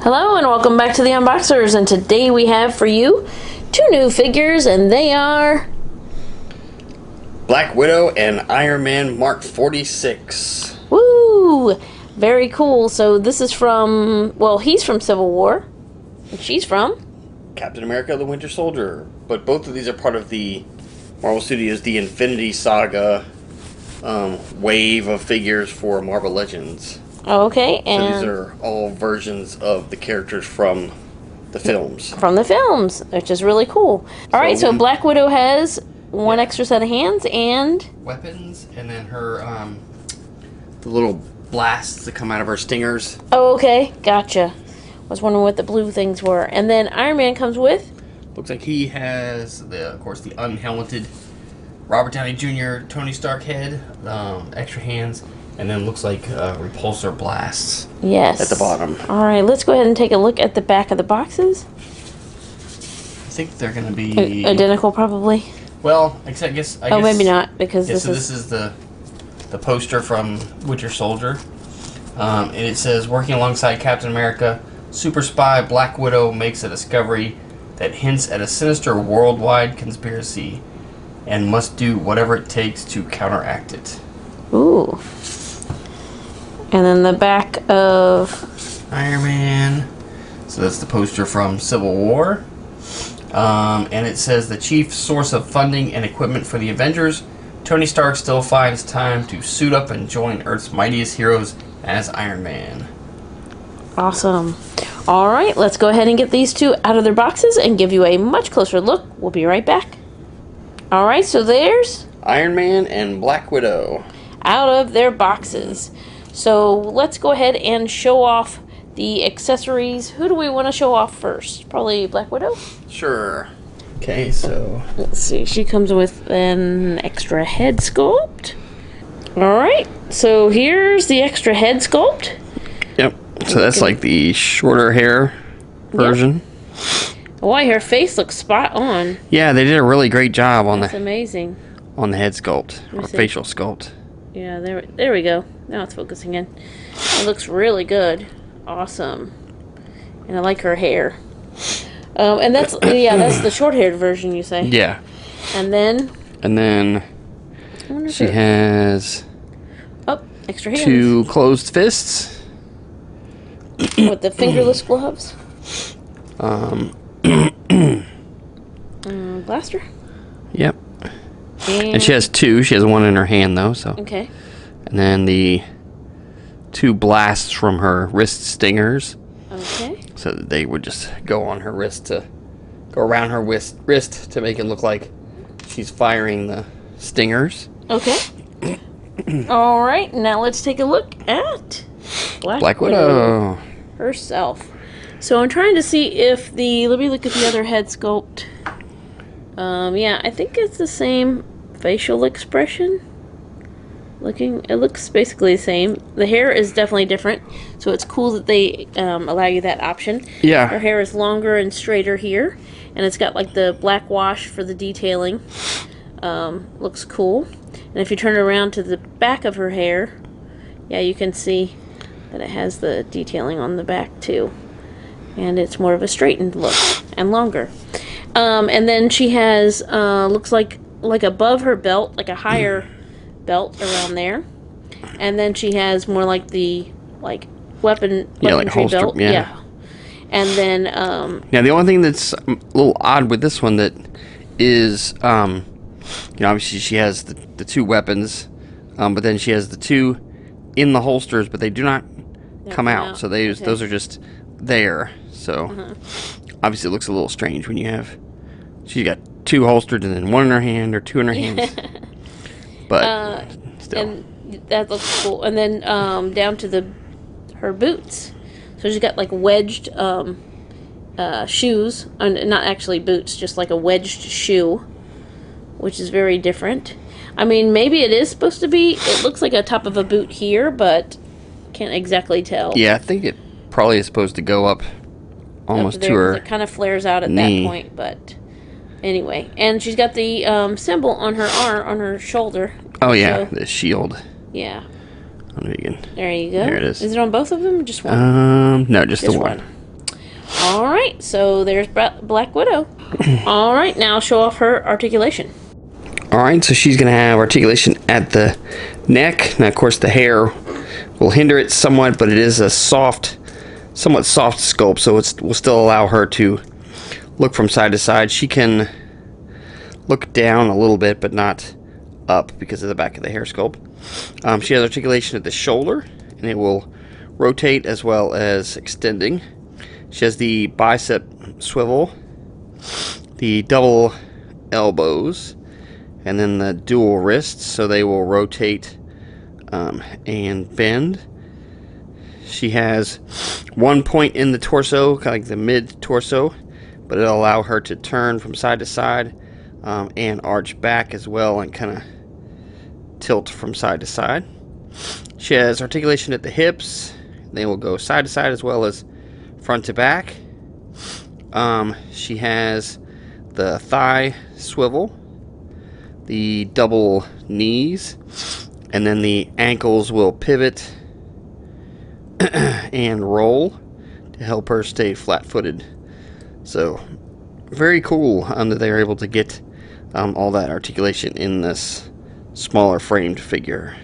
Hello and welcome back to the Unboxers, and today we have for you two new figures, and they are Black Widow and Iron Man Mark 46. Woo! Very cool. So this is from, well, he's from Civil War, and she's from Captain America the Winter Soldier. But both of these are part of the Marvel Studios, the Infinity Saga wave of figures for Marvel Legends. Okay, So and these are all versions of the characters from the films. From the films, which is really cool. Alright, so Black Widow has one extra set of hands and weapons, and then her the little blasts that come out of her stingers. oh, okay, gotcha. I was wondering what the blue things were. And then Iron Man comes with, Looks like he has, of course, the unhelmeted Robert Downey Jr. Tony Stark head, extra hands, and then looks like repulsor blasts. yes, at the bottom. Alright, let's go ahead and take a look at the back of the boxes. I think they're going to be Identical, probably. well, except I guess. Maybe not, because this is the poster from Winter Soldier, and it says, working alongside Captain America, super spy Black Widow makes a discovery that hints at a sinister worldwide conspiracy, and must do whatever it takes to counteract it. Ooh. And then the back of Iron Man. So that's the poster from Civil War. And it says, the chief source of funding and equipment for the Avengers, Tony Stark still finds time to suit up and join Earth's mightiest heroes as Iron Man. awesome. Alright, let's go ahead and get these two out of their boxes and give you a much closer look. We'll be right back. Alright, so there's Iron Man and Black Widow out of their boxes. So let's go ahead and show off the accessories. Who do we want to show off first? Probably Black Widow? Sure. Okay, so Let's see. She comes with an extra head sculpt. Alright, so here's the extra head sculpt. yep. So that's like the shorter hair version. Why, her face looks spot on. Yeah, they did a really great job on That's amazing. on the head sculpt or see. facial sculpt. Yeah, there we go. Now it's focusing in. It looks really good. Awesome. And I like her hair. And that's that's the short-haired version, you say? Yeah. And then I wonder if she has extra hands two closed fists. with the fingerless gloves. Blaster. Yep. And she has two. She has one in her hand, though. So. Okay. And then the two blasts from her wrist stingers. Okay. So that they would just go on her wrist to go around her wrist to make it look like she's firing the stingers. Okay. All right. Now let's take a look at Black Widow herself. So I'm trying to see if let me look at the other head sculpt. Yeah, I think it's the same facial expression. It looks basically the same. The hair is definitely different, so it's cool that they allow you that option. Yeah. Her hair is longer and straighter here, and it's got like the black wash for the detailing. Looks cool. And if you turn it around to the back of her hair, yeah, you can see that it has the detailing on the back too. And it's more of a straightened look and longer. And then she has looks like above her belt, like a higher belt around there. And then she has more like the weaponry like holster, belt. yeah. And then yeah, the only thing that's a little odd with this one that is obviously she has the two weapons, but then she has the two in the holsters, but they do not come out. So those are just there. So obviously it looks a little strange when you have she's got two holstered and then one in her hand or two in her hands. But still, and that looks cool. And then down to her boots. So she's got like wedged shoes, not actually boots, just like a wedged shoe, which is very different. I mean, maybe it is supposed to be. It looks like a top of a boot here, but can't exactly tell. Yeah, I think it probably is supposed to go up almost there, to her. It kind of flares out at knee. that point, but anyway. And she's got the symbol on her arm, on her shoulder. Oh yeah, So, the shield. yeah. There you go. There you go. There it is. Is it on both of them or just one? No, just the one. right, so there's Black Widow. All right, now show off her articulation. All right, so she's going to have articulation at the neck. Now, of course, the hair will hinder it somewhat, but it is a somewhat soft sculpt, so it will still allow her to look from side to side. She can look down a little bit, but not up because of the back of the hair sculpt. She has articulation at the shoulder, and it will rotate as well as extending. She has the bicep swivel, the double elbows, and then the dual wrists, so they will rotate and bend. She has one point in the torso, kind of like the mid-torso, but it'll allow her to turn from side to side and arch back as well and kind of tilt from side to side. She has articulation at the hips. They will go side to side as well as front to back. She has the thigh swivel, the double knees, and then the ankles will pivot and roll to help her stay flat-footed. So very cool that they're able to get all that articulation in this smaller framed figure.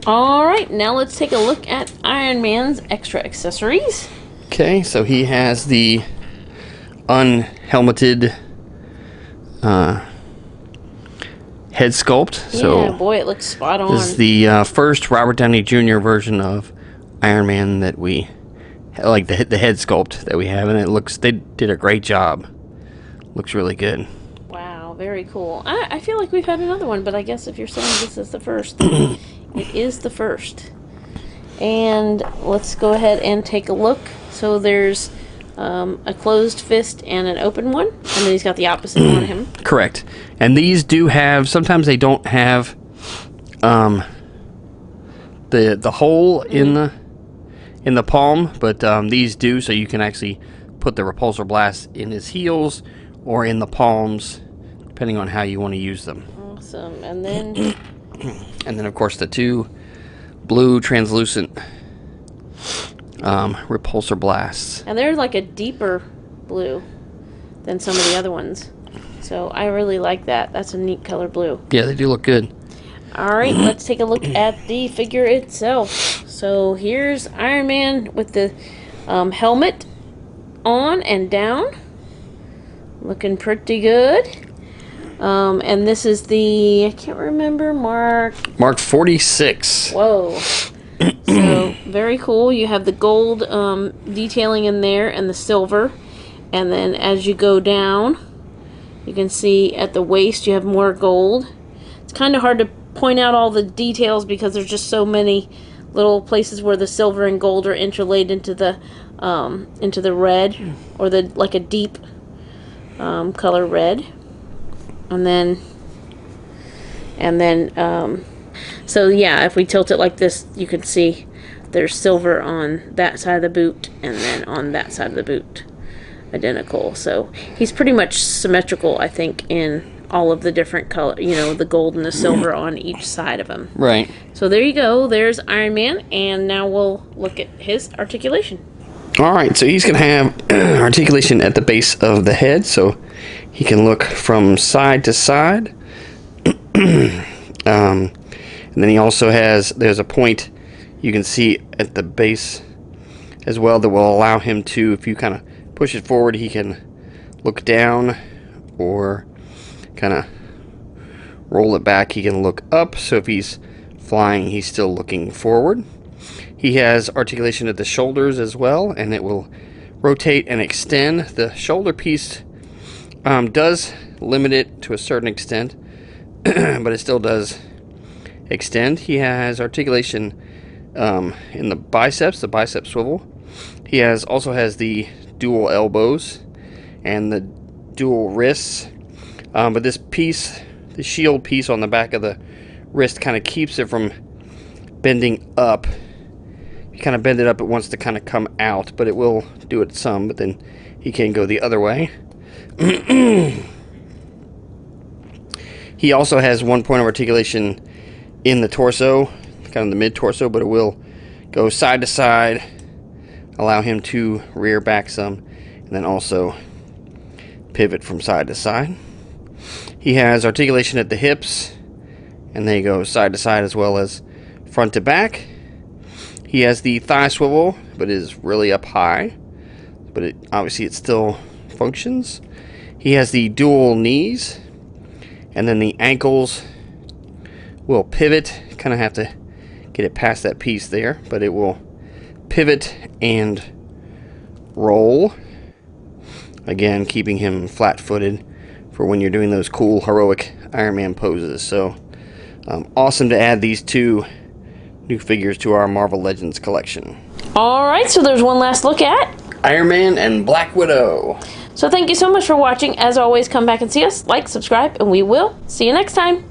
All right, now let's take a look at Iron Man's extra accessories. Okay, so he has the unhelmeted head sculpt. So yeah, boy, it looks spot on. This is the first Robert Downey Jr. version of Iron Man that we like, the head sculpt that we have, and they did a great job. Looks really good. Wow, very cool. I feel like we've had another one, but I guess if you're saying this is the first, it is the first. And let's go ahead and take a look. So there's a closed fist and an open one, and then he's got the opposite on him. Correct. And these do have, sometimes they don't have the hole in the palm, but these do, so you can actually put the repulsor blast in his heels or in the palms, depending on how you want to use them. Awesome. And then of course the two blue translucent repulsor blasts. And they're like a deeper blue than some of the other ones. So I really like that. That's a neat color blue. Yeah, they do look good. Alright, let's take a look at the figure itself. So here's Iron Man with the helmet on and down. Looking pretty good. And this is the, I can't remember, Mark 46. Whoa. So, very cool. You have the gold detailing in there and the silver. And then as you go down, you can see at the waist you have more gold. It's kind of hard to point out all the details because there's just so many little places where the silver and gold are interlaid into the red, or the like a deep color red. And then so yeah, if we tilt it like this, you can see there's silver on that side of the boot and then on that side of the boot. Identical. So he's pretty much symmetrical, I think, in all of the different color, the gold and the silver on each side of him. Right. So there you go. There's Iron Man, and now we'll look at his articulation. All right, so he's going to have articulation at the base of the head, so he can look from side to side. And then he also there's a point you can see at the base as well that will allow him to, if you kind of push it forward, he can look down, or kind of roll it back, he can look up. So if he's flying, he's still looking forward. He has articulation at the shoulders as well, and it will rotate and extend. The shoulder piece does limit it to a certain extent, but it still does extend. He has articulation in the biceps, the bicep swivel. He also has the dual elbows and the dual wrists. But this piece, the shield piece on the back of the wrist, kind of keeps it from bending up. If you kind of bend it up, it wants to kind of come out, but it will do it some, but then he can go the other way. He also has one point of articulation in the torso, kind of the mid-torso, but it will go side to side, allow him to rear back some. And and then also pivot from side to side. He has articulation at the hips, and they go side to side as well as front to back. He has the thigh swivel, but is really up high, but obviously it still functions. He has the dual knees, and then the ankles will pivot. Kind of have to get it past that piece there, but it will pivot and roll. Again, keeping him flat-footed for when you're doing those cool, heroic Iron Man poses. So, awesome to add these two new figures to our Marvel Legends collection. Alright, so there's one last look at Iron Man and Black Widow. So thank you so much for watching. As always, come back and see us, like, subscribe, and we will see you next time.